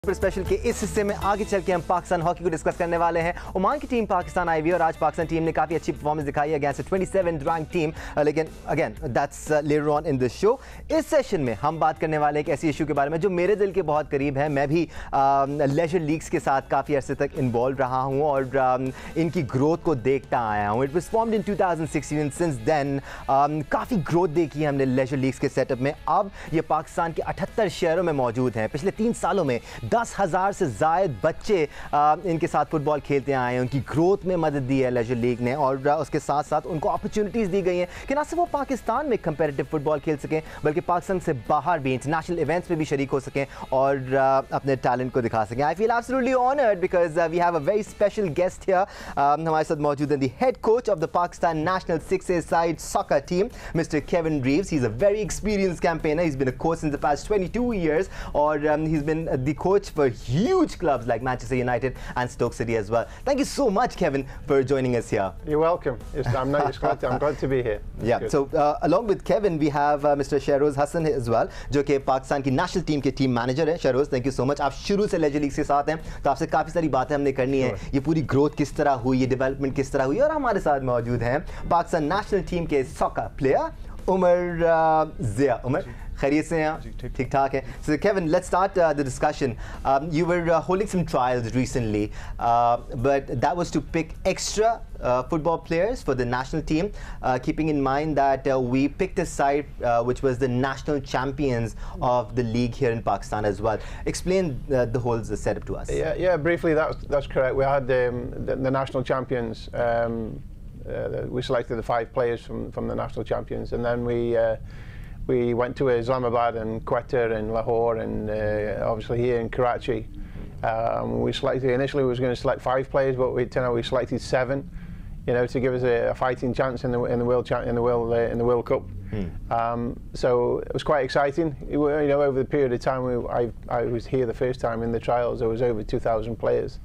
Special के इस हिस्से में आगे चल के हम पाकिस्तान हॉकी को डिस्कस करने वाले हैं। ओमान की टीम पाकिस्तान आई हुई है और आज पाकिस्तान टीम ने काफ़ी अच्छी परफॉर्मेंस दिखाई है अगेंस्ट 27 रैंक टीम, लेकिन again that's later on in this show. इस सेशन में हम बात करने वाले एक ऐसी इशू के बारे में जो मेरे दिल के बहुत करीब है। मैं भी लेजर लीग्स के साथ काफ़ी अरसे तक इन्वॉल्व रहा हूँ और इनकी ग्रोथ को देखता आया हूँ। It was formed in 2016, since then काफ़ी ग्रोथ देखी है हमने लेजर लीग्स के सेटअप में। अब ये पाकिस्तान के 78 शहरों में मौजूद हैं। पिछले 3 सालों में 10,000 से ज़ायद बच्चे इनके साथ फुटबॉल खेलते आए हैं। उनकी ग्रोथ में मदद दी है लेजर लीग ने और उसके साथ साथ उनको अपॉर्चुनिटीज़ दी गई हैं कि ना सिर्फ वो पाकिस्तान में कंपेरेटिव फुटबॉल खेल सकें बल्कि पाकिस्तान से बाहर भी इंटरनेशनल इवेंट्स में भी शरीक हो सकें और अपने टैलेंट को दिखा सकें। I feel absolutely honoured because we have a very special guest here. हमारे साथ मौजूद है the head coach of the Pakistan national 6-a-side soccer team, Mr. Kevin Reeves. He's a very experienced campaigner. He's been a coach in the past 22 years or he's been the coach for huge clubs like Manchester United and Stoke City as well. Thank you so much, Kevin, for joining us here. You're welcome. I'm glad to be here. Yeah. So along with Kevin, we have Mr. Jaffar Hussain as well, जो कि पाकिस्तान की national team के team manager है। Jaffar, thank you so much. आप शुरू से laser league के साथ हैं, तो आपसे काफ़ी सारी बातें हमने करनी है। ये पूरी ग्रोथ किस तरह हुई, ये डेवलपमेंट किस तरह हुई, और हमारे साथ मौजूद हैं पाकिस्तान नेशनल टीम के सॉकर प्लेयर उमर ज़िया। उमर, खैरियत से हैं? ठीक ठाक है। So Kevin, let's start the discussion. You were holding some trials recently, but that was to pick extra football players for the national team, keeping in mind that we picked a side which was the national champions of the league here in Pakistan as well. Explain the whole setup to us. Yeah, briefly, that's correct. We had the national champions. We selected the 5 players from the national champions, and then we went to Islamabad and Quetta and Lahore and obviously here in Karachi. We selected, initially we was going to select 5 players, but it turned out we selected 7, you know, to give us a fighting chance in the World Cup. So it was quite exciting. You know, over the period of time I was here the first time in the trials, there was over 2,000 players.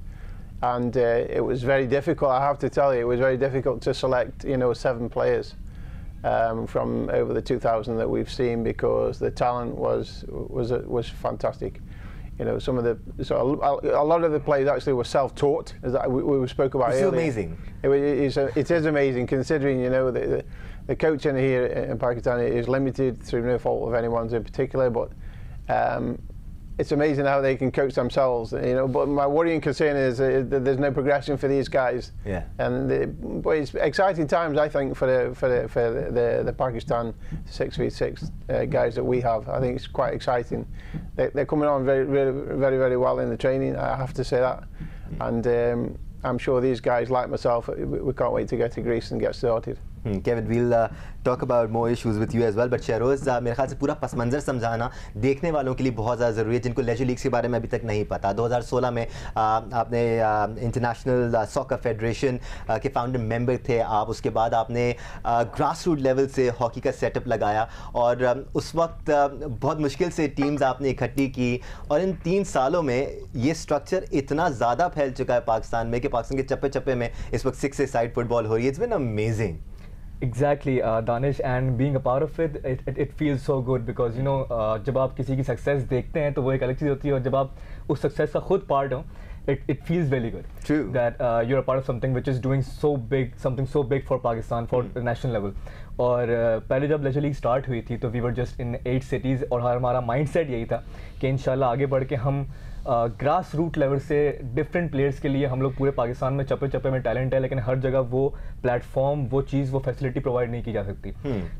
And it was very difficult, I have to tell you, it was very difficult to select, you know, 7 players from over the 2,000 that we've seen, because the talent was fantastic. You know, a lot of the players actually were self-taught, as we spoke about earlier. It's amazing. It is amazing, considering, you know, the coaching here in Pakistan is limited through no fault of anyone's in particular, but it's amazing how they can coach themselves, you know. But my worrying concern is that there's no progression for these guys. Yeah. But it's exciting times, I think, for the Pakistan 6v6 guys that we have. I think it's quite exciting. They're coming on very well in the training, I have to say that. And I'm sure these guys, like myself, we can't wait to get to Greece and get started. Kevin, we'll talk about more issues with you as well, but Shahroz, मेरे ख्याल से पूरा पस मंज़र समझाना देखने वालों के लिए बहुत ज़्यादा ज़रूरी है जिनको लेजर लीग्स के बारे में अभी तक नहीं पता। 2016 में आपने इंटरनेशनल सॉकर फेडरेशन के फाउंडर मेंबर थे आप। उसके बाद आपने ग्रास रूट लेवल से हॉकी का सेटअप लगाया और उस वक्त बहुत मुश्किल से टीम्स आपने इकट्ठी की, और इन 3 सालों में ये स्ट्रक्चर इतना ज़्यादा फैल चुका है पाकिस्तान में कि पाकिस्तान के चप्पे चप्पे में इस वक्त 6-a-side फुटबॉल हो रही है। It's been amazing. Exactly, Danish, and being a part of it, it feels so good because, you know, जब आप किसी की सक्सेस देखते हैं तो वो एक अलग चीज़ होती है, और जब आप उस सक्सेस का खुद पार्ट हो, it feels really good. True. That you're a part of something which is doing something so big for Pakistan, for the national level. और पहले जब लेजर लीग स्टार्ट हुई थी तो we were just in 8 cities, और हमारा mindset यही था कि इंशाल्लाह आगे बढ़ के हम ग्रास रूट लेवल से डिफरेंट प्लेयर्स के लिए, हम लोग पूरे पाकिस्तान में चप्पे चप्पे में टैलेंट है, लेकिन हर जगह वो प्लेटफॉर्म, वो चीज़, वो फैसिलिटी प्रोवाइड नहीं की जा सकती।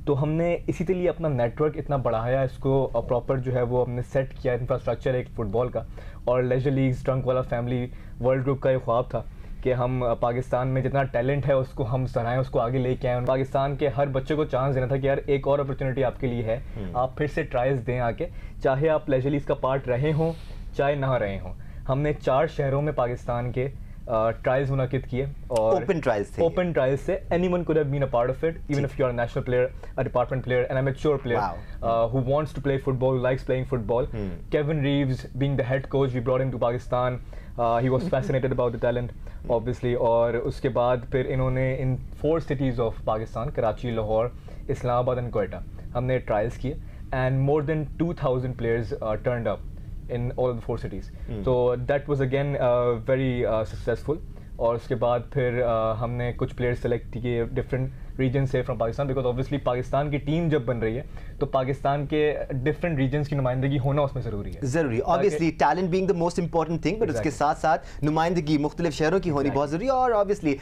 तो हमने इसी के लिए अपना नेटवर्क इतना बढ़ाया, इसको प्रॉपर जो है वो हमने सेट किया इंफ्रास्ट्रक्चर एक फ़ुटबॉल का। और लेजर लीग्स ट्रंक वाला फैमिली वर्ल्ड ग्रुप का ये ख्वाब था कि हम पाकिस्तान में जितना टैलेंट है उसको हम सराहें, उसको आगे लेके आएँ। पाकिस्तान के हर बच्चे को चांस देना था कि यार एक और अपॉर्चुनिटी आपके लिए है, आप फिर से ट्रायल्स दें आके, चाहे आप लेजर लीग्स का पार्ट रहे हों चाहे ना रहे हों। हमने 4 शहरों में पाकिस्तान के ट्रायल्स मुनाकिद किए, और ओपन ट्रायल्स थे। ओपन ट्रायल्स से anyone could have been a part of it, even if you are a national player, a department player, an amateur player who wants to play football, who likes playing football. Kevin Reeves, being the head coach, we brought him to Pakistan. He was fascinated about the talent, obviously. और उसके बाद फिर इन्होंने in 4 cities of Pakistan, Karachi, Lahore, Islamabad and Quetta, हमने trials किए, and more than 2,000 players turned up in all of the 4 cities. So that was again very successful. और उसके बाद फिर हमने कुछ प्लेयर्स सेलेक्ट किए डिफरेंट रीजन से from Pakistan, because obviously Pakistan की टीम जब बन रही है तो पाकिस्तान के डिफरेंट रीजन्स की नुमाइंदगी होना उसमें ज़रूरी है. ज़रूरी, obviously talent being the most important thing, but उसके साथ साथ नुमाइंदगी मुख्तलिफ शहरों की होनी बहुत ज़रूरी है. और obviously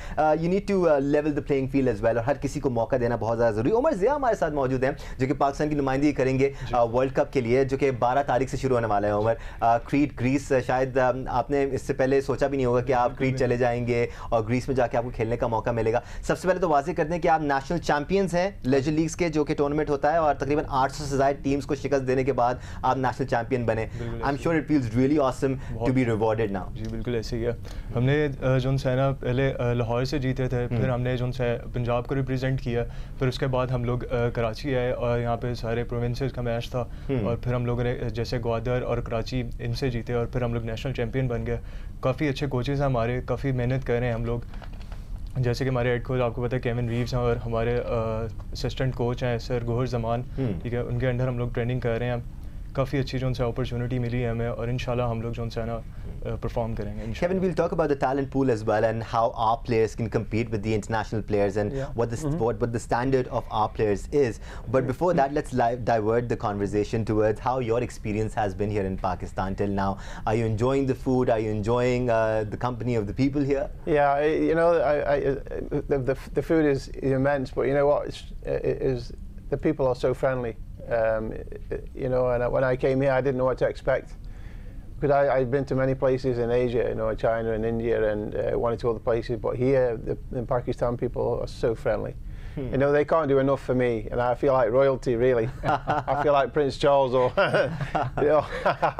you need to level the playing field as well, और हर किसी को मौका देना बहुत ज़्यादा ज़रूरी. उमर ज़िया हमारे साथ मौजूद हैं जो कि पाकिस्तान की नुमाइंदगी करेंगे वर्ल्ड कप के लिए, जो कि 12 तारीख से शुरू होने वाला है. उमर, क्रीट ग्रीस, शायद आपने इससे पहले सोचा भी नहीं होगा कि आप क्रीट चले जाएंगे और ग्रीस में जाके आपको खेलने का मौका मिलेगा. सबसे पहले तो वाज़ेह करते हैं कि आप नेशनल चैंपियंस हैं लेजर लीग्स के, जो कि टूर्नामेंट होता है, और तकरीबन 800 से ज़्यादा टीम्स को शिकस्त देने के बाद आप नेशनल चैंपियन बने. I am sure it feels really awesome to be rewarded now. जी बिल्कुल ऐसे ही है. हमने जो है ना पहले लाहौर से जीते थे, फिर हमने जो है पंजाब को रिप्रेजेंट किया, फिर उसके बाद हम लोग कराची आए और यहाँ पे सारे प्रोविंसेस का मैच था, और फिर हम लोग ने जैसे ग्वादर और कराची इनसे जीते, और फिर हम लोग नेशनल चैम्पियन बन गए. काफ़ी अच्छे कोचेज़ हैं हमारे, काफ़ी मेहनत कर रहे हैं हम लोग. जैसे कि हमारे हेड कोच आपको पता है केविन रीव्स हैं, और हमारे असिस्टेंट कोच हैं सर गोहर जमान, ठीक है, उनके अंडर हम लोग ट्रेनिंग कर रहे हैं. काफ़ी अच्छी जो है अपॉर्चुनिटी मिली है हमें, और इंशाल्लाह हम लोग जो है ना परफॉर्म करेंगे. Kevin, we'll talk about the talent pool as well and how our players can compete with the international players and what the standard of our players is. But before that, let's divert the conversation towards how your experience has been here in Pakistan till now. Are you enjoying the food? Are you enjoying the company of the people here? Yeah, you know, the food is immense, but you know what? The people are so friendly. You know, and when I came here, I didn't know what to expect. Because I'd been to many places in Asia, you know, China and India, and wanted to go other places. But here, the Pakistan people are so friendly. You know, they can't do enough for me, and I feel like royalty, really. I feel like Prince Charles or you know,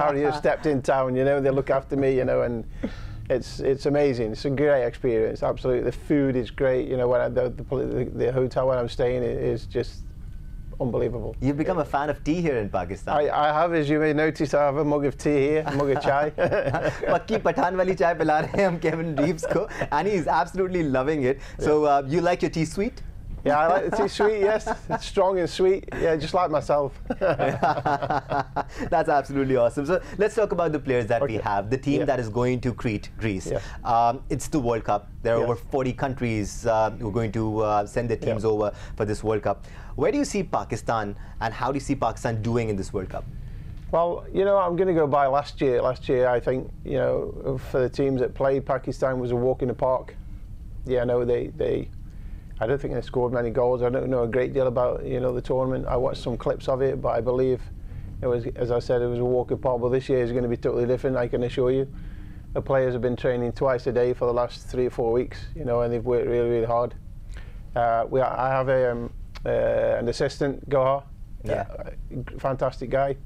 Harry has stepped in town. You know, they look after me, you know, and it's amazing. It's a great experience. Absolutely, the food is great. You know, when the hotel where I'm staying is just unbelievable. You've become a fan of tea here in Pakistan. I have, as you may notice, I have a mug of tea here, a mug of chai. पक्की पठान वाली चाय पिला रहे हैं हम Kevin Reeves को, and he is absolutely loving it. So you like your tea sweet? Yeah, I like the tea sweet, yes. It's strong and sweet. Yeah, just like myself. That's absolutely awesome. So let's talk about the players that we have. The team that is going to Crete, Greece. It's the World Cup. There are over 40 countries who are going to send their teams over for this World Cup. Where do you see Pakistan, and how do you see Pakistan doing in this World Cup? Well, you know, I'm going to go by last year. Last year, I think, you know, for the teams that played, Pakistan was a walk in the park. Yeah, no, I don't think they scored many goals. I don't know a great deal about, you know, the tournament. I watched some clips of it, but I believe it was, as I said, it was a walk in the park. But this year is going to be totally different, I can assure you. The players have been training twice a day for the last 3 or 4 weeks, you know, and they've worked really, really hard. I have an assistant, Gohar, fantastic guy.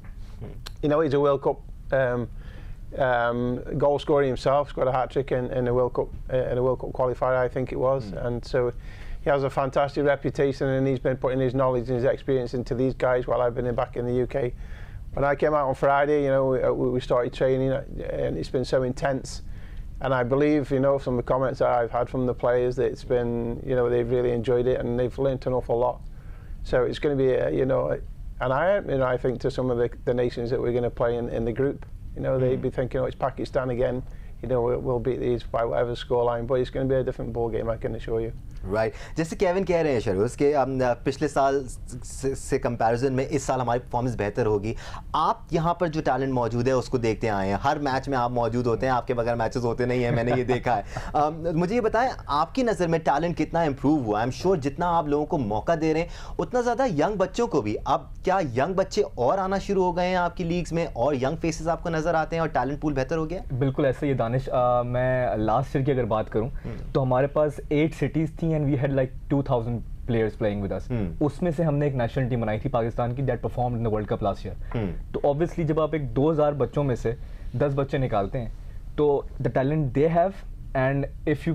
You know, he's a World Cup goal scorer himself. He's got a hat-trick in a World Cup qualifier, I think it was, and so he has a fantastic reputation, and he's been putting his knowledge and his experience into these guys while I've been back in the UK. When I came out on Friday, you know, we started training, and it's been so intense. And I believe, you know, from the comments that I've had from the players, that it's been, you know, they've really enjoyed it and they've learnt an awful lot. So it's going to be, you know, and I think to some of the nations that we're going to play in the group, you know, they'd be thinking, oh, it's Pakistan again. You know, we'll beat these by whatever scoreline, but it's going to be a different ball game, I can assure you. Right जैसे Kevin कह रहे हैं शरूस के पिछले साल से comparison में इस साल हमारी परफॉर्मेंस बेहतर होगी. आप यहाँ पर जो टैलेंट मौजूद है उसको देखते आए हैं, हर मैच में आप मौजूद होते हैं, आपके बगैर मैचेस होते नहीं हैं, मैंने ये देखा है. मुझे ये बताएं, आपकी नज़र में टैलेंट कितना इंप्रूव हुआ? आई एम श्योर जितना आप लोगों को मौका दे रहे हैं उतना ज़्यादा यंग बच्चों को भी. अब क्या यंग बच्चे और आना शुरू हो गए हैं आपकी लीग्स में, और यंग फेसेस आपको नज़र आते हैं और टैलेंट पूल बेहतर हो गया? बिल्कुल ऐसे ही दानिश. मैं लास्ट ईयर की अगर बात करूँ तो हमारे पास 8 सिटीज़ थी and we had like 2000 players playing with us. उसमें से हमने एक नेशनल टीम बनाई थी पाकिस्तान की that performed in the World Cup last year. तो obviously जब आप एक 2000 बच्चों में से 10 बच्चे निकालते हैं तो the talent they have, and if you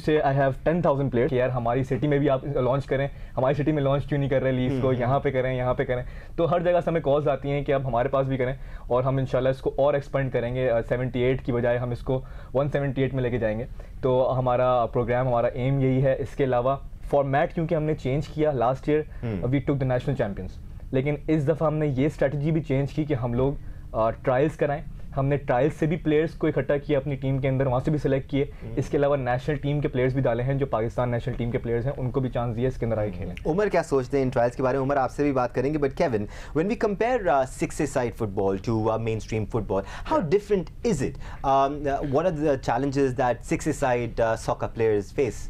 say I have 10,000 players, यार हमारी सिटी में भी आप लॉन्च करें, हमारी सिटी में लॉन्च क्यों नहीं कर रहे लीग को, यहाँ पे करें, यहाँ पे करें. तो हर जगह से हमें कॉल्स आती हैं कि अब हमारे पास भी करें, और हम इंशाल्लाह इसको और एक्सपेंड करेंगे. 78 की बजाय हम इसको 178 में लेके जाएंगे. तो हमारा प्रोग्राम, हमारा एम यही है. इसके अलावा फॉर्मेट क्योंकि हमने चेंज किया, last year we took the national champions, लेकिन इस दफ़ा हमने ये स्ट्रेटजी भी चेंज की कि हम लोग ट्रायल्स कराएं। हमने ट्रायल्स से भी प्लेयर्स को इकट्ठा किया अपनी टीम के अंदर, वहाँ से भी सिलेक्ट किए। इसके अलावा नेशनल टीम के प्लेयर्स भी डाले हैं, जो पाकिस्तान नेशनल टीम के प्लेयर्स हैं उनको भी चांस दिया इसके अंदर आए खेलें। उमर क्या सोचते हैं इन ट्रायल्स के बारे में? उमर आपसे भी बात करेंगे, but Kevin, when we compare six-a-side football to mainstream football, how different is it? What are the challenges that six-a-side soccer players face?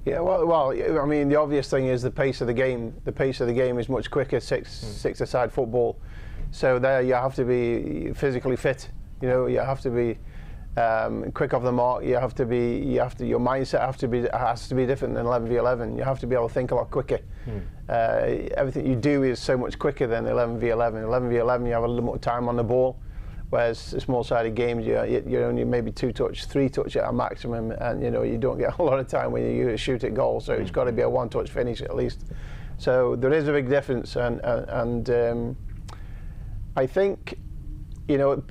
Yeah, well, I mean, the obvious thing is the pace of the game. The pace of the game is much quicker six-a-side football. So there you have to be physically fit. You know, you have to be quick off the mark. Your mindset has to be different than 11v11. You have to be able to think a lot quicker. Everything you do is so much quicker than 11v11. 11v11, you have a little more time on the ball, whereas small-sided games, you're only maybe 2 touch, 3 touch at a maximum, and you know you don't get a lot of time when you shoot at goal. So it's got to be a 1-touch finish at least. So there is a big difference, and I think, you know,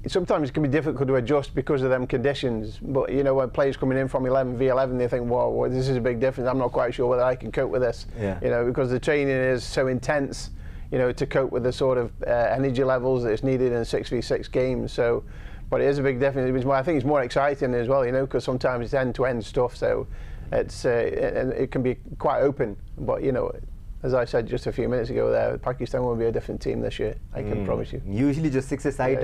sometimes it can be difficult to adjust because of them conditions. But you know, when players coming in from 11v11, they think, "Whoa, this is a big difference. I'm not quite sure whether I can cope with this." Yeah. You know, because the training is so intense, you know, to cope with the sort of energy levels that is needed in 6v6 games. So, but it is a big difference. I think it's more exciting as well, you know, because sometimes it's end-to-end stuff. So, it can be quite open. But you know, as I said just a few minutes ago, there Pakistan will be a different team this year. I can promise you. Usually जो six-a-side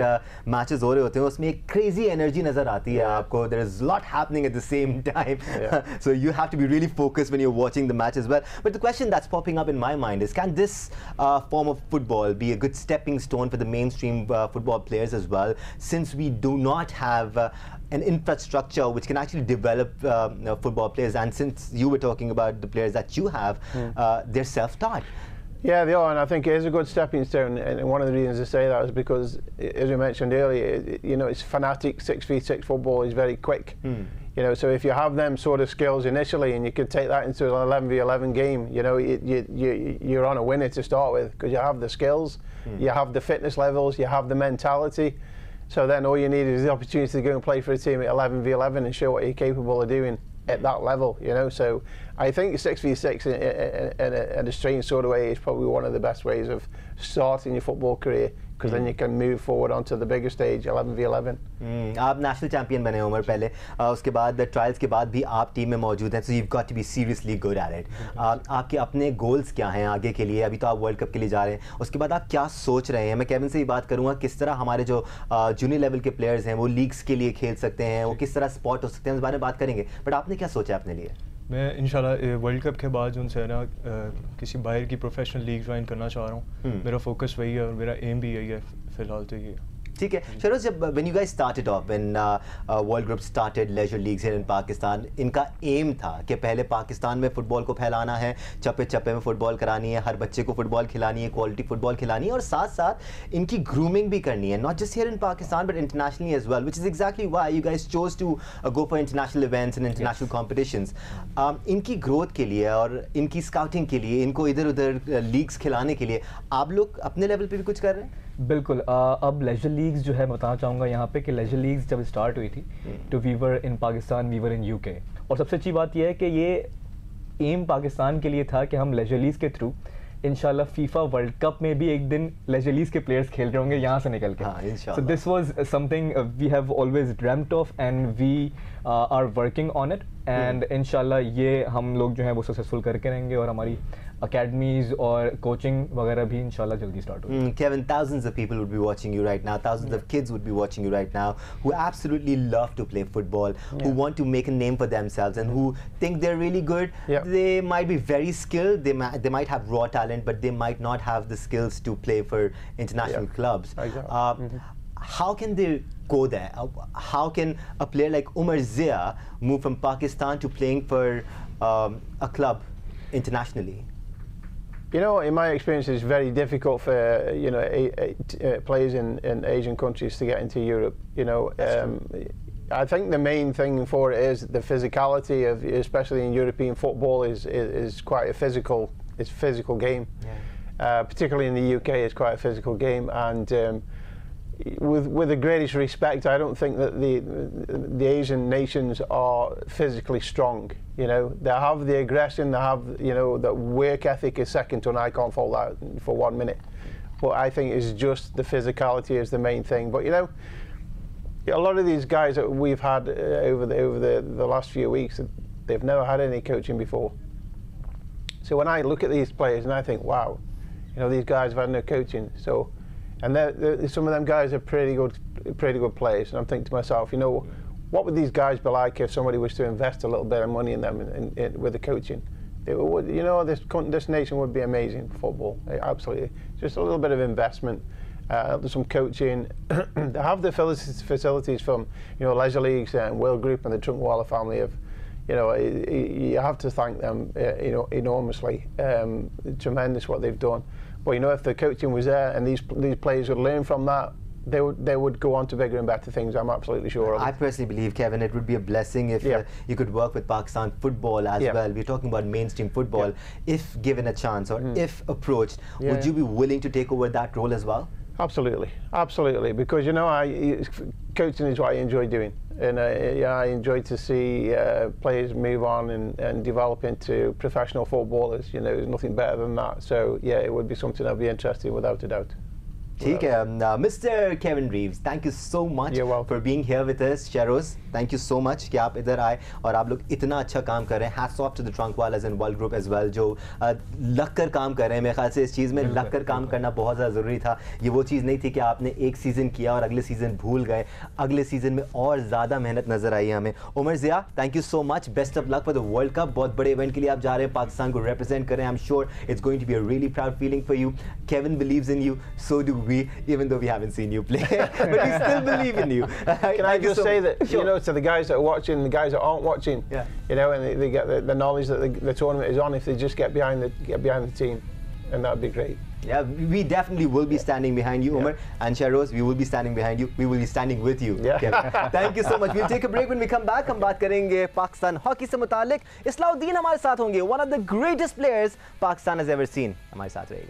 matches हो रहे होते हैं उसमें एक crazy energy नजर आती है आपको. There is a lot happening at the same time. So you have to be really focused when you're watching the match as well. But the question that's popping up in my mind is, can this form of football be a good stepping stone for the mainstream football players as well, since we do not have an infrastructure which can actually develop football players, and since you were talking about the players that you have, they're self-taught. Yeah, they are, and I think it is a good stepping stone. And one of the reasons I say that is because, as we mentioned earlier, you know, it's fanatic 6v6 football is very quick. You know, so if you have them sort of skills initially, and you can take that into an 11v11 game, you know, you're on a winner to start with, because you have the skills, you have the fitness levels, you have the mentality. So then all you need is the opportunity to go and play for a team at 11v11 and show what you're capable of doing at that level, you know. So I think 6v6 in a strange sort of way is probably one of the best ways of starting your football career, because then you can move forward onto the bigger stage, 11v11. आप national champion बने उमर पहले, उसके बाद trials के बाद भी आप team में मौजूद हैं, so you've got to be seriously good at it. आपके अपने गोल्स क्या हैं आगे के लिए? अभी तो आप वर्ल्ड कप के लिए जा रहे हैं, उसके बाद आप क्या सोच रहे हैं? मैं केविन से ही बात करूंगा, किस तरह हमारे जो जूनियर लेवल के प्लेयर्स हैं वो लीग्स के लिए खेल सकते हैं, वो किस तरह स्पॉट हो सकते हैं, उस बारे में बात करेंगे. बट आपने क्या सोचा अपने लिए? मैं इंशाल्लाह वर्ल्ड कप के बाद जो है ना किसी बाहर की प्रोफेशनल लीग ज्वाइन करना चाह रहा हूँ. मेरा फोकस वही है और मेरा एम भी यही है फिलहाल तो ये. ठीक है शरोज, जब when you guys started off, when world group started leisure leagues here in Pakistan, इनका एम था कि पहले पाकिस्तान में फुटबॉल को फैलाना है, चप्पे चप्पे में फुटबॉल करानी है, हर बच्चे को फुटबॉल खिलानी है, क्वालिटी फुटबॉल खिलानी है, और साथ साथ इनकी ग्रूमिंग भी करनी है, not just here in Pakistan but internationally as well, which is exactly why you guys chose to go for international events and international competitions. इनकी ग्रोथ के लिए और इनकी स्काउटिंग के लिए, इनको इधर उधर लीग्स खिलाने के लिए आप लोग अपने लेवल पे भी कुछ कर रहे हैं? बिल्कुल. अब लेजर लीग्स जो है मैं बताना चाहूँगा यहाँ पे कि लेजर लीग्स जब स्टार्ट हुई थी तो we were in Pakistan, we were in UK, और सबसे अच्छी बात यह है कि ये एम पाकिस्तान के लिए था कि हम लेजर लीग्स के थ्रू इंशाल्लाह फीफा वर्ल्ड कप में भी एक दिन लेजर लीग्स के प्लेयर्स खेल रहे होंगे यहाँ से निकल के. So this was something we have always dreamed of and we are working on it, and इंशाल्लाह ये हम लोग जो है वो सक्सेसफुल करके रहेंगे, और हमारी academies और coaching वगैरह भी इंशाल्लाह जल्दी start होगी. Kevin, thousands of people would be watching you right now, thousands of kids would be watching you right now, who absolutely love to play football, who want to make a name for themselves, and who think they're really good. They might be very skilled, they might have raw talent, but they might not have the skills to play for international clubs. How can they go there? How can a player like Umar Zia move from Pakistan to playing for a club internationally? You know, in my experience, it's very difficult for players in Asian countries to get into Europe. You know, I think the main thing for it is the physicality of, especially in European football, is quite a physical game. Particularly in the UK, it's quite a physical game, and with the greatest respect, I don't think that the Asian nations are physically strong. You know, they have the aggression, they have, you know, the work ethic is second to none. I can't fault that for 1 minute. but I think it's just the physicality is the main thing. But you know, a lot of these guys that we've had over the last few weeks, they've never had any coaching before. So when I look at these players and I think, wow, you know, these guys have had no coaching. So, and some of them guys are pretty good players. And I'm thinking to myself, you know, what would these guys be like if somebody was to invest a little bit of money in them with the coaching? They would, you know, this nation would be amazing for football. Absolutely, just a little bit of investment. Some coaching. They have the facilities from, you know, Leisure Leagues and World Group and the Trunkwaller family of, you know, you have to thank them, you know, enormously. Tremendous what they've done. But you know, if the coaching was there and these players would learn from that, they would go on to bigger and better things. I'm absolutely sure of it. I personally believe, Kevin, it would be a blessing if you could work with Pakistan football as well. We're talking about mainstream football. If given a chance or if approached, would you be willing to take over that role as well? Absolutely, absolutely. Because you know, coaching is what I enjoy doing, and I enjoy to see players move on and develop into professional footballers. You know, there's nothing better than that. So yeah, it would be something I'd be interested in without a doubt. ठीक है, Mr. Kevin Reeves, thank you so much for being here with us. Sheroz, thank you so much कि आप इधर आए और आप लोग इतना अच्छा काम कर रहे हैं. Hats off to the Trunkwalas and World Group as well, जो लग कर काम कर रहे हैं. मेरे ख्याल से इस चीज़ में लग कर काम करना बहुत ज़्यादा ज़रूरी था. ये वो चीज़ नहीं थी कि आपने एक सीज़न किया और अगले सीज़न भूल गए. अगले सीज़न में और ज़्यादा मेहनत नज़र आई हमें. Umar Zia, thank you so much. Best of luck for the World Cup. बहुत बड़े इवेंट के लिए आप जा रहे हैं, पाकिस्तान को represent कर रहे हैं. I'm sure it's going to be a really proud feeling for you. Kevin believes in you, so do we, even though we haven't seen you play. But we still believe in you. Can I just say that, you know, to the guys that are watching, the guys that aren't watching, you know, and they get the knowledge that the tournament is on, if they just get behind the team, and that would be great. Yeah, we definitely will be standing behind you, Umar, and Sheroz, we will be standing behind you. We will be standing with you. Thank you so much. We'll take a break. When we come back, हम बात करेंगे Pakistan hockey से मुतालिक. इस्लाउद्दीन हमारे साथ होंगे, one of the greatest players Pakistan has ever seen. हमारे साथ रहेगा.